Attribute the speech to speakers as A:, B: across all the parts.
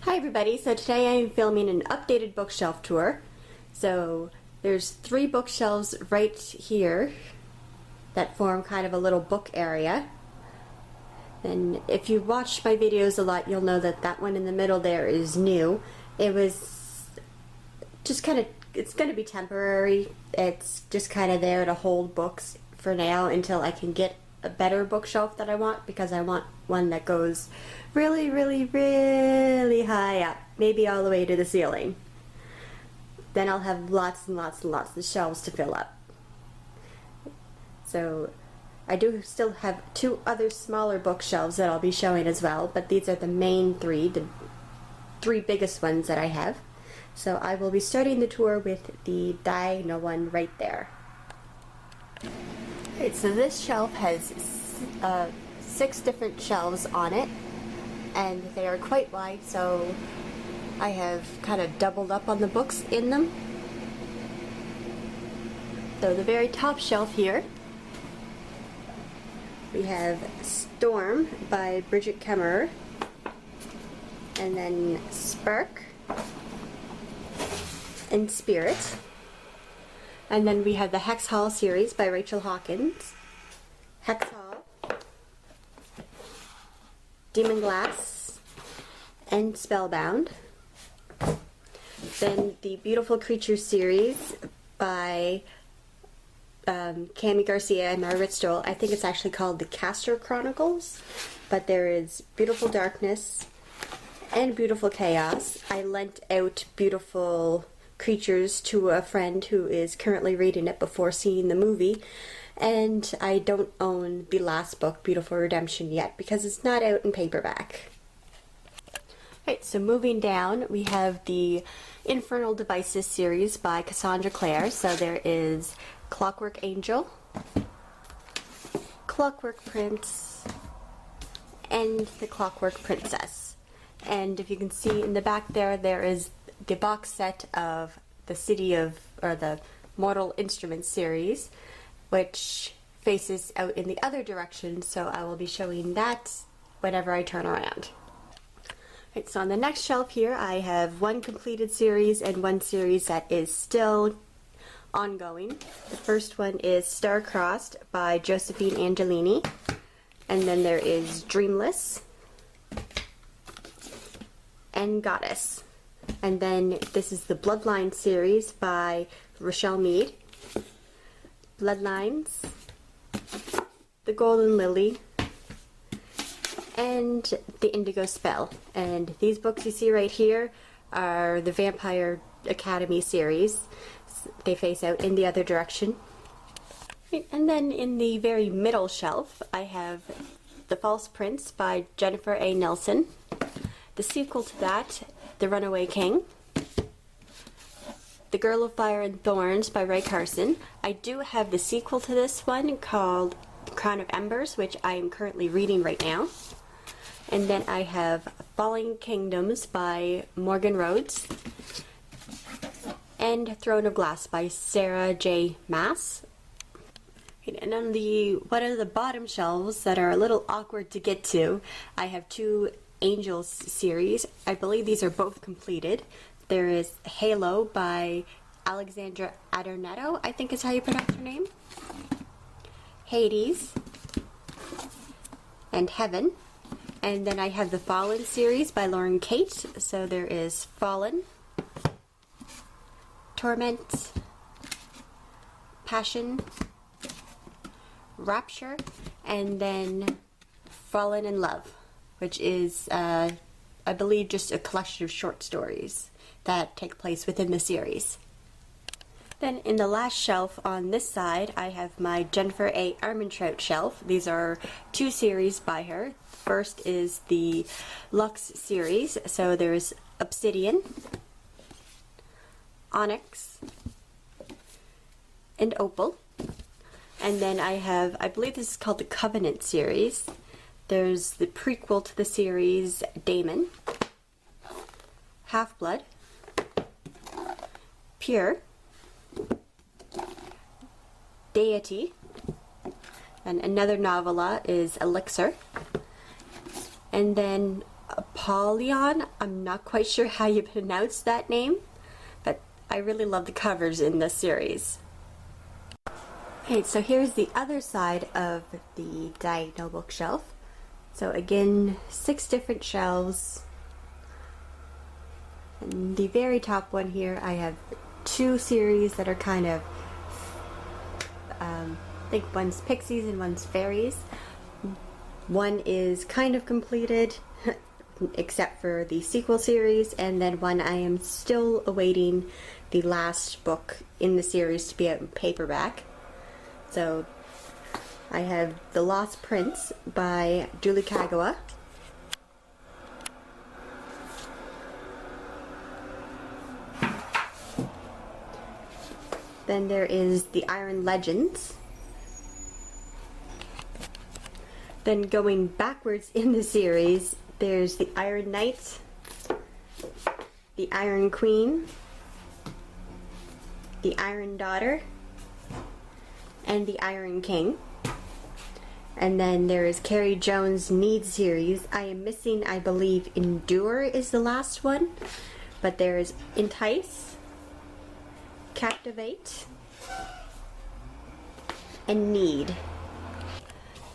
A: Hi everybody, so today I am filming an updated bookshelf tour. So there's 3 bookshelves right here that form kind of a little book area. And if you watch my videos a lot, you'll know that that one in the middle there is new. It was just kind of, it's going to be temporary. It's just kind of there to hold books for now until I can get a better bookshelf that I want, because I want one that goes really, really, really high up, maybe all the way to the ceiling. Then I'll have lots and lots and lots of shelves to fill up. So I do still have 2 other smaller bookshelves that I'll be showing as well, but these are the main 3, the 3 biggest ones that I have. So I will be starting the tour with the diagonal one right there. Alright, so this shelf has 6 different shelves on it, and they are quite wide, so I have kind of doubled up on the books in them. So the very top shelf here, we have Storm by Bridget Kemmerer, and then Spark and Spirit. And then we have the Hex Hall series by Rachel Hawkins, Hex Hall, Demon Glass, and Spellbound. Then the Beautiful Creatures series by Cami Garcia and Margaret Stoll. I think it's actually called the Castor Chronicles, but there is Beautiful Darkness and Beautiful Chaos. I lent out Beautiful Creatures to a friend who is currently reading it before seeing the movie, and I don't own the last book, Beautiful Redemption, yet because it's not out in paperback. Alright, so moving down, we have the Infernal Devices series by Cassandra Clare. So there is Clockwork Angel, Clockwork Prince, and the Clockwork Princess. And if you can see in the back there, there is the box set of the the Mortal Instruments series, which faces out in the other direction, so I will be showing that whenever I turn around. Right, so on the next shelf here, I have 1 completed series and 1 series that is still ongoing. The first one is Star-Crossed by Josephine Angelini, and then there is Dreamless and Goddess. And then this is the Bloodline series by Rochelle Mead, Bloodlines, The Golden Lily, and The Indigo Spell. And these books you see right here are the Vampire Academy series. They face out in the other direction. And then in the very middle shelf, I have The False Prince by Jennifer A. Nelson. The sequel to that, The Runaway King. The Girl of Fire and Thorns by Ray Carson. I do have the sequel to this one called The Crown of Embers, which I am currently reading right now. And then I have Falling Kingdoms by Morgan Rhodes, and Throne of Glass by Sarah J. Maas. And on one of the bottom shelves that are a little awkward to get to, I have 2 Angels series. I believe these are both completed. There is Halo by Alexandra Adornetto, I think is how you pronounce her name, Hades, and Heaven. And then I have the Fallen series by Lauren Kate. So there is Fallen, Torment, Passion, Rapture, and then Fallen in Love, which is, I believe, just a collection of short stories that take place within the series. Then in the last shelf on this side, I have my Jennifer A. Armentrout shelf. These are 2 series by her. First is the Lux series, so there's Obsidian, Onyx, and Opal. And then I have, I believe this is called the Covenant series. There's the prequel to the series, Daemon, Half-Blood, Pure, Deity, and another novella is Elixir. And then Apollyon. I'm not quite sure how you pronounce that name, but I really love the covers in this series. Okay, so here's the other side of the diagonal bookshelf. So again, 6 different shelves. And the very top one here, I have 2 series that are kind of, I think one's Pixies and one's Fairies. One is kind of completed, except for the sequel series, and then one I am still awaiting the last book in the series to be out in paperback. So I have The Lost Prince by Julie Kagawa. Then there is The Iron Legends. Then going backwards in the series, there's The Iron Knight, The Iron Queen, The Iron Daughter, and The Iron King. And then there is Carrie Jones' Need series. I am missing, I believe, Endure is the last one, but there is Entice, Captivate, and Need.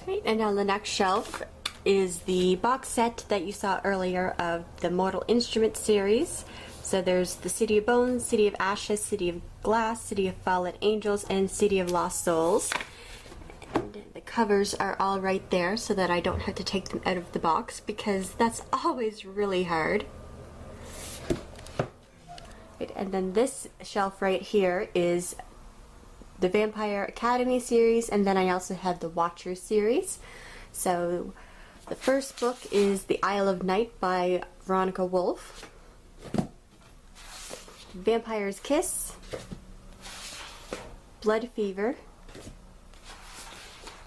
A: Right, and on the next shelf is the box set that you saw earlier of the Mortal Instruments series. So there's the City of Bones, City of Ashes, City of Glass, City of Fallen Angels, and City of Lost Souls. And the covers are all right there so that I don't have to take them out of the box, because that's always really hard. Right, and then this shelf right here is the Vampire Academy series, and then I also have the Watcher series. So the first book is The Isle of Night by Veronica Wolf, Vampire's Kiss, Blood Fever,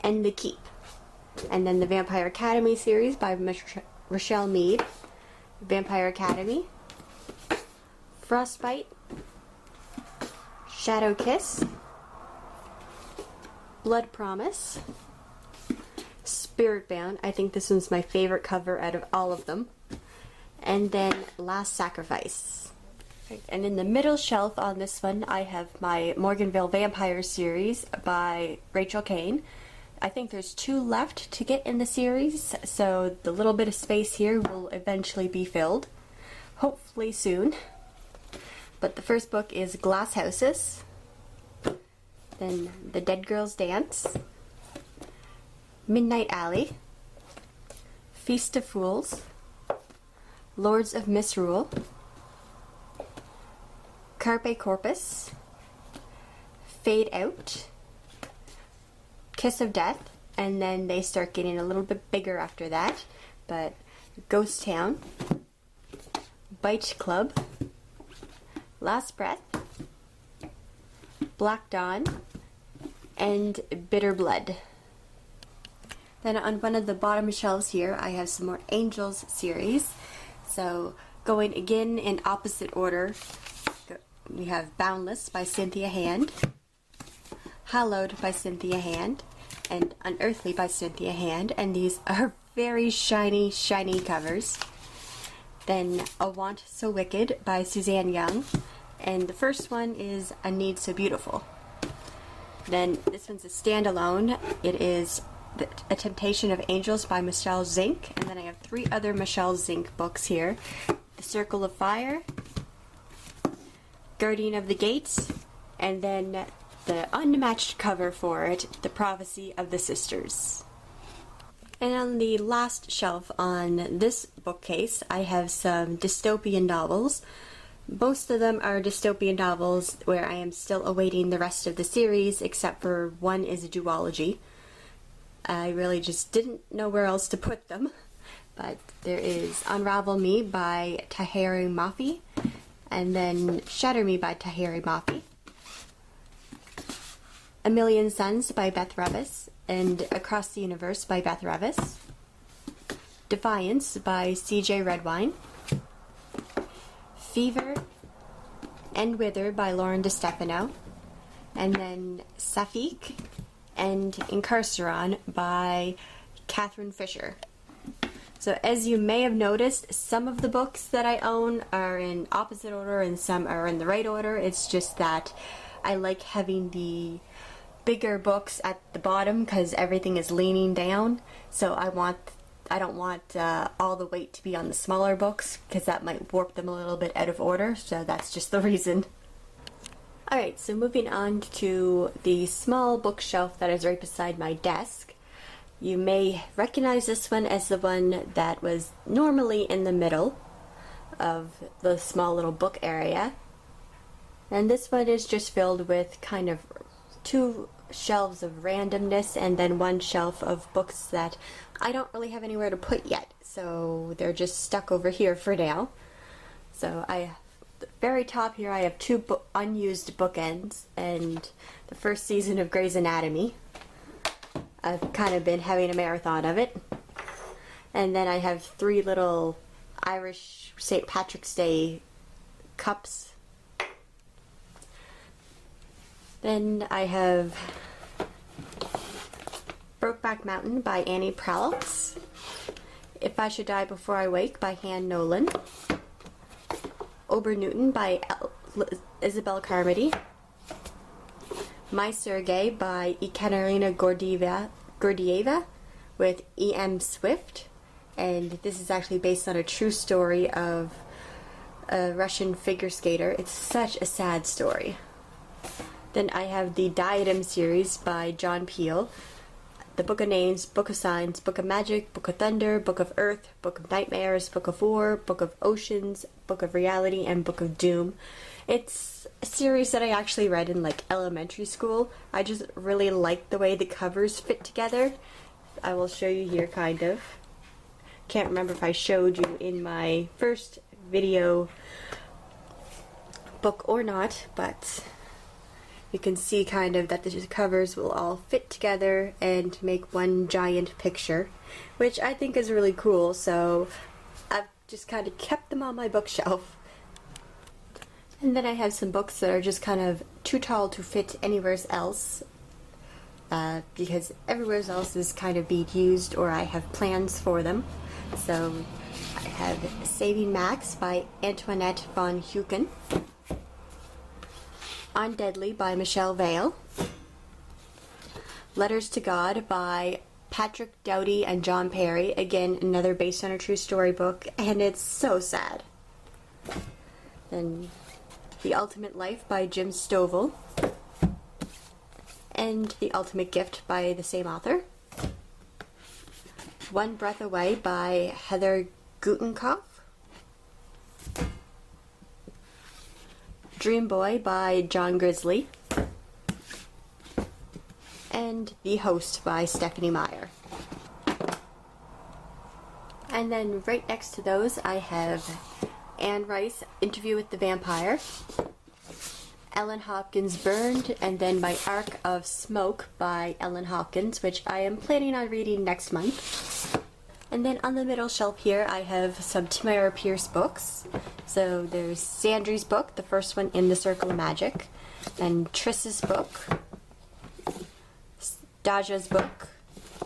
A: and The Keep. And then the Vampire Academy series by Rochelle Mead, Vampire Academy, Frostbite, Shadow Kiss, Blood Promise, Spiritbound. I think this one's my favorite cover out of all of them. And then Last Sacrifice. Right. And in the middle shelf on this one, I have my Morganville Vampire series by Rachel Kane. I think there's 2 left to get in the series, so the little bit of space here will eventually be filled. Hopefully soon. But the first book is Glass Houses. Then The Dead Girls Dance, Midnight Alley, Feast of Fools, Lords of Misrule, Carpe Corpus, Fade Out, Kiss of Death, and then they start getting a little bit bigger after that, but Ghost Town, Bite Club, Last Breath, Black Dawn, and Bitter Blood. Then on one of the bottom shelves here, I have some more Angels series. So going again in opposite order, we have Boundless by Cynthia Hand, Hallowed by Cynthia Hand, and Unearthly by Cynthia Hand, and these are very shiny, shiny covers. Then A Want So Wicked by Suzanne Young, and the first one is A Need So Beautiful. Then this one's a standalone. It is A Temptation of Angels by Michelle Zink, and then I have 3 other Michelle Zink books here. The Circle of Fire, Guardian of the Gates, and then the unmatched cover for it, The Prophecy of the Sisters. And on the last shelf on this bookcase, I have some dystopian novels. Most of them are dystopian novels where I am still awaiting the rest of the series, except for one is a duology. I really just didn't know where else to put them. But there is Unravel Me by Tahereh Mafi, and then Shatter Me by Tahereh Mafi, A Million Suns by Beth Revis, and Across the Universe by Beth Revis, Defiance by C.J. Redwine, Fever and Wither by Lauren DeStefano, and then Safik and Incarceron by Catherine Fisher. So as you may have noticed, some of the books that I own are in opposite order and some are in the right order. It's just that I like having the bigger books at the bottom because everything is leaning down. So I don't want all the weight to be on the smaller books because that might warp them a little bit out of order. So that's just the reason. Alright, so moving on to the small bookshelf that is right beside my desk. You may recognize this one as the one that was normally in the middle of the small little book area. And this one is just filled with kind of two shelves of randomness and then one shelf of books that I don't really have anywhere to put yet. So they're just stuck over here for now. So the very top here I have two unused bookends and the first season of Grey's Anatomy. I've kind of been having a marathon of it. And then I have three little Irish St. Patrick's Day cups. Then I have Brokeback Mountain by Annie Proulx, If I Should Die Before I Wake by Han Nolan, Ober Newton by Isabel Carmody, My Sergei by Ekaterina Gordieva with E.M. Swift, and this is actually based on a true story of a Russian figure skater. It's such a sad story. Then I have the Diadem series by John Peel, the Book of Names, Book of Signs, Book of Magic, Book of Thunder, Book of Earth, Book of Nightmares, Book of War, Book of Oceans, Book of Reality, and Book of Doom. It's a series that I actually read in like elementary school. I just really like the way the covers fit together. I will show you here kind of. Can't remember if I showed you in my first video book or not, but you can see kind of that the covers will all fit together and make one giant picture, which I think is really cool, so I've just kind of kept them on my bookshelf. And then I have some books that are just kind of too tall to fit anywhere else, because everywhere else is kind of being used or I have plans for them. So I have Saving Max by Antoinette von Hucken, On Deadly by Michelle Vale, Letters to God by Patrick Doughty and John Perry, again another based on a true story book, and it's so sad. Then The Ultimate Life by Jim Stovall, and The Ultimate Gift by the same author, One Breath Away by Heather Gutenkopf, Dream Boy by John Grizzly, and The Host by Stephanie Meyer. And then right next to those I have Anne Rice, Interview with the Vampire, Ellen Hopkins, Burned, and then My Arc of Smoke by Ellen Hopkins, which I am planning on reading next month. And then on the middle shelf here I have some Tamara Pierce books. So there's Sandry's book, the first one in the Circle of Magic, then Triss's book, Daja's book,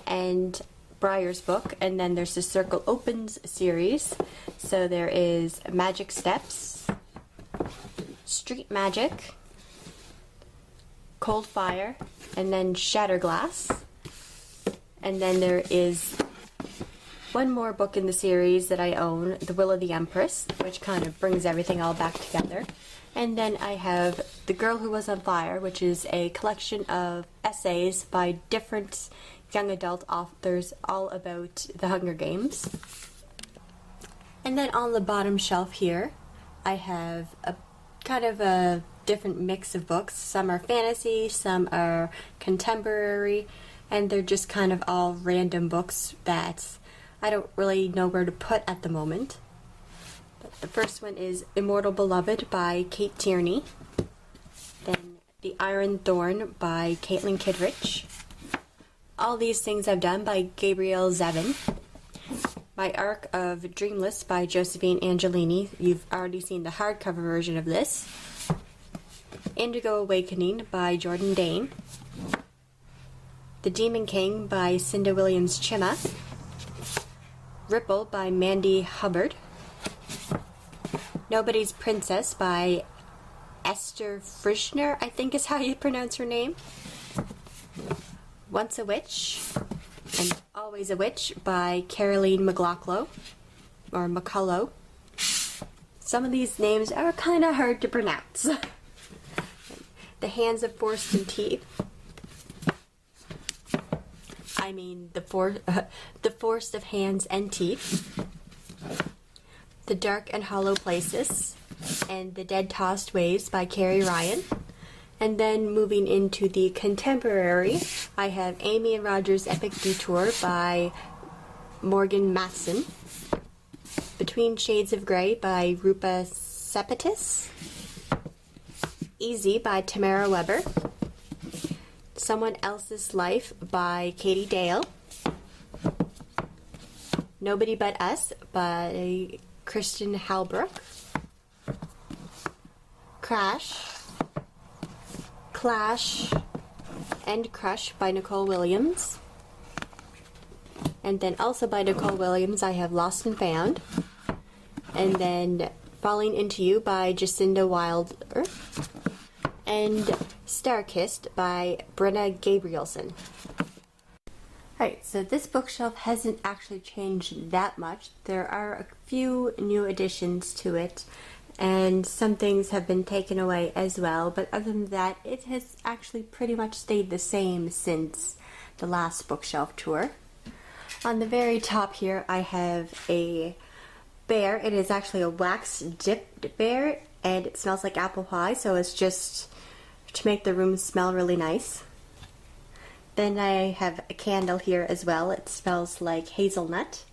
A: and Briar's book, and then there's the Circle Opens series. So there is Magic Steps, Street Magic, Cold Fire, and then Shatterglass. And then there is one more book in the series that I own, The Will of the Empress, which kind of brings everything all back together. And then I have The Girl Who Was on Fire, which is a collection of essays by different young adult authors all about the Hunger Games. And then on the bottom shelf here, I have a kind of a different mix of books. Some are fantasy, some are contemporary, and they're just kind of all random books that I don't really know where to put at the moment. But the first one is Immortal Beloved by Kate Tierney. Then The Iron Thorn by Caitlin Kittredge. All These Things I've Done by Gabrielle Zevin. My Arc of Dreamless by Josephine Angelini. You've already seen the hardcover version of this. Indigo Awakening by Jordan Dane. The Demon King by Cinda Williams Chima. Ripple by Mandy Hubbard. Nobody's Princess by Esther Frischner, I think is how you pronounce her name. Once a Witch and Always a Witch by Caroline McLaughlin, or McCullough. Some of these names are kind of hard to pronounce. The Hands of Force and Teeth. I mean, the Force of Hands and Teeth. The Dark and Hollow Places, and The Dead Tossed Waves by Carrie Ryan. And then moving into the contemporary, I have Amy and Roger's Epic Detour by Morgan Matson. Between Shades of Grey by Rupa Sepetis. Easy by Tamara Weber. Someone Else's Life by Katie Dale. Nobody But Us by Kristen Halbrook. Clash and Crush by Nicole Williams. And then also by Nicole Williams, I have Lost and Found. And then Falling Into You by Jacinda Wilder. And Starkissed by Brenna Gabrielson. Alright, so this bookshelf hasn't actually changed that much. There are a few new additions to it, and some things have been taken away as well, but other than that, it has actually pretty much stayed the same since the last bookshelf tour. On the very top here, I have a bear. It is actually a wax dipped bear, and it smells like apple pie, so it's just to make the room smell really nice. Then I have a candle here as well. It smells like hazelnut.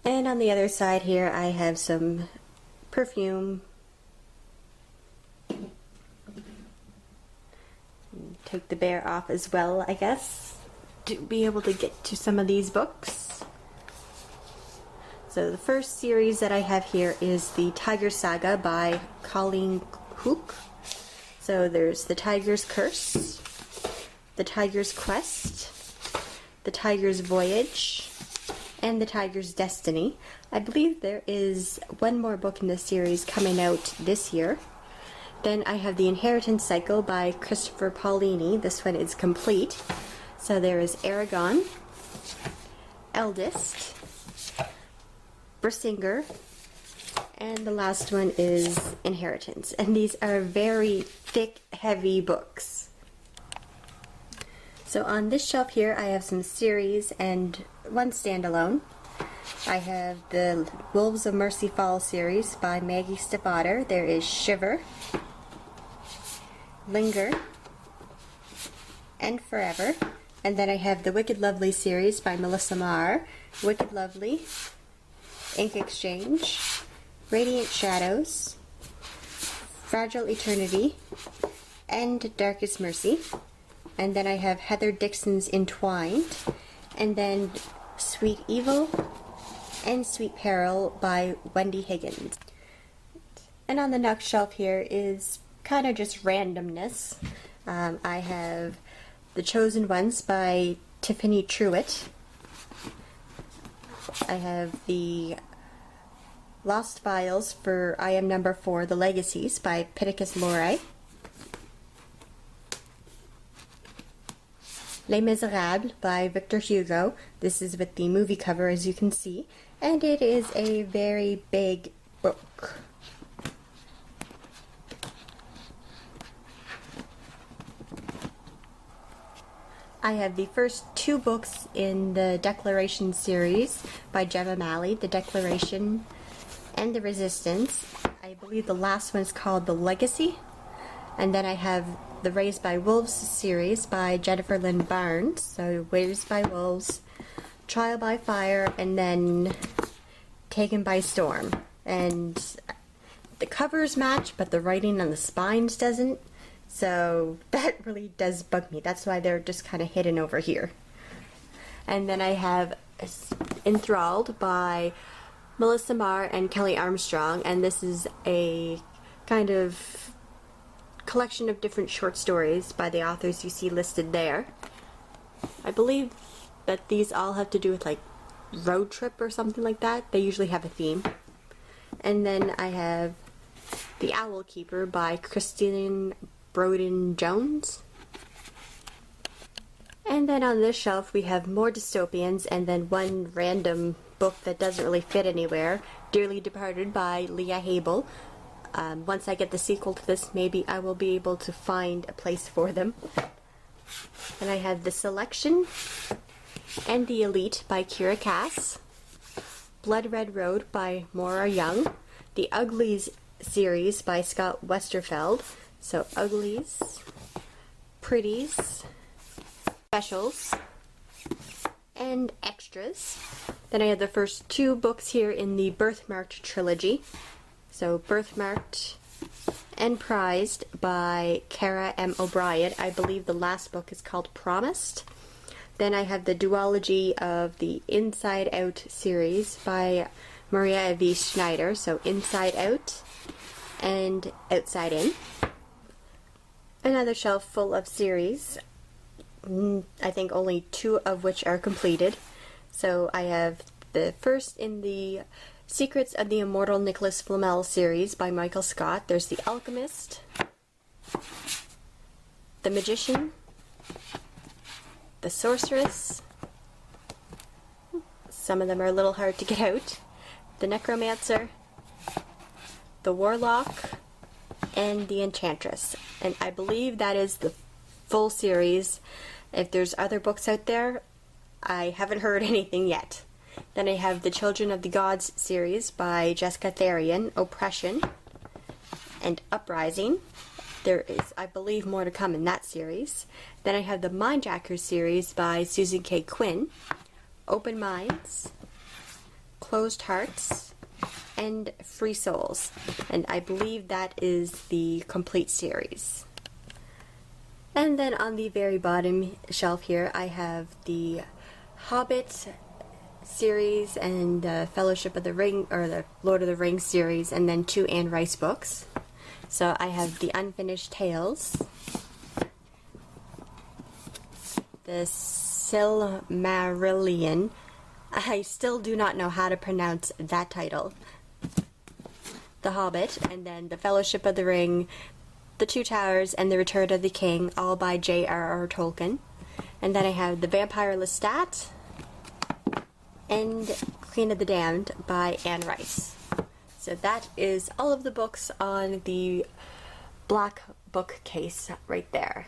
A: And on the other side here, I have some perfume. Take the bear off as well, I guess, to be able to get to some of these books. So the first series that I have here is the Tiger Saga by Colleen Hook. So there's The Tiger's Curse, The Tiger's Quest, The Tiger's Voyage, and The Tiger's Destiny. I believe there is one more book in this series coming out this year. Then I have The Inheritance Cycle by Christopher Paolini. This one is complete. So there is Aragon, Eldest, Bersinger, and the last one is Inheritance. And these are very thick, heavy books. So on this shelf here, I have some series and one standalone. I have the Wolves of Mercy Fall series by Maggie Stiefvater. There is Shiver, Linger, and Forever. And then I have the Wicked Lovely series by Melissa Marr, Wicked Lovely, Ink Exchange, Radiant Shadows, Fragile Eternity, and Darkest Mercy. And then I have Heather Dixon's Entwined, and then Sweet Evil and Sweet Peril by Wendy Higgins. And on the next shelf here is kind of just randomness. I have The Chosen Ones by Tiffany Truitt. I have the Lost Files for I Am Number 4, The Legacies by Pittacus Lorre. Les Miserables by Victor Hugo. This is with the movie cover, as you can see, and it is a very big book. I have the first two books in the Declaration series by Gemma Malley, The Declaration and The Resistance. I believe the last one is called The Legacy. And then I have the Raised by Wolves series by Jennifer Lynn Barnes. So Raised by Wolves, Trial by Fire, and then Taken by Storm. And the covers match, but the writing on the spines doesn't. So that really does bug me. That's why they're just kind of hidden over here. And then I have Enthralled by Melissa Marr and Kelly Armstrong. And this is a kind of collection of different short stories by the authors you see listed there. I believe but these all have to do with like road trip or something like that. They usually have a theme. And then I have The Owl Keeper by Christine Broden Jones. And then on this shelf we have more dystopians and then one random book that doesn't really fit anywhere, Dearly Departed by Leah Habel. Once I get the sequel to this, maybe I will be able to find a place for them. And I have The Selection and The Elite by Kira Cass, Blood Red Road by Maura Young, The Uglies series by Scott Westerfeld, so Uglies, Pretties, Specials, and Extras. Then I have the first two books here in the Birthmarked trilogy. So Birthmarked and Prized by Cara M. O'Brien. I believe the last book is called Promised. Then I have the duology of the Inside Out series by Maria V. Schneider. So Inside Out and Outside In. Another shelf full of series. I think only two of which are completed. So I have the first in the Secrets of the Immortal Nicholas Flamel series by Michael Scott. There's The Alchemist, The Magician, The Sorceress, some of them are a little hard to get out, The Necromancer, The Warlock, and The Enchantress. And I believe that is the full series. If there's other books out there, I haven't heard anything yet. Then I have the Children of the Gods series by Jessica Therian, Oppression, and Uprising. There is, I believe, more to come in that series. Then I have the Mindjackers series by Susan K. Quinn, Open Minds, Closed Hearts, and Free Souls. And I believe that is the complete series. And then on the very bottom shelf here, I have the Hobbit series and the Fellowship of the Ring, or the Lord of the Rings series, and then two Anne Rice books. So I have the Unfinished Tales, the Silmarillion. I still do not know how to pronounce that title. The Hobbit, and then the Fellowship of the Ring, the Two Towers, and the Return of the King, all by J.R.R. Tolkien. And then I have the Vampire Lestat and Queen of the Damned by Anne Rice. So that is all of the books on the black bookcase right there.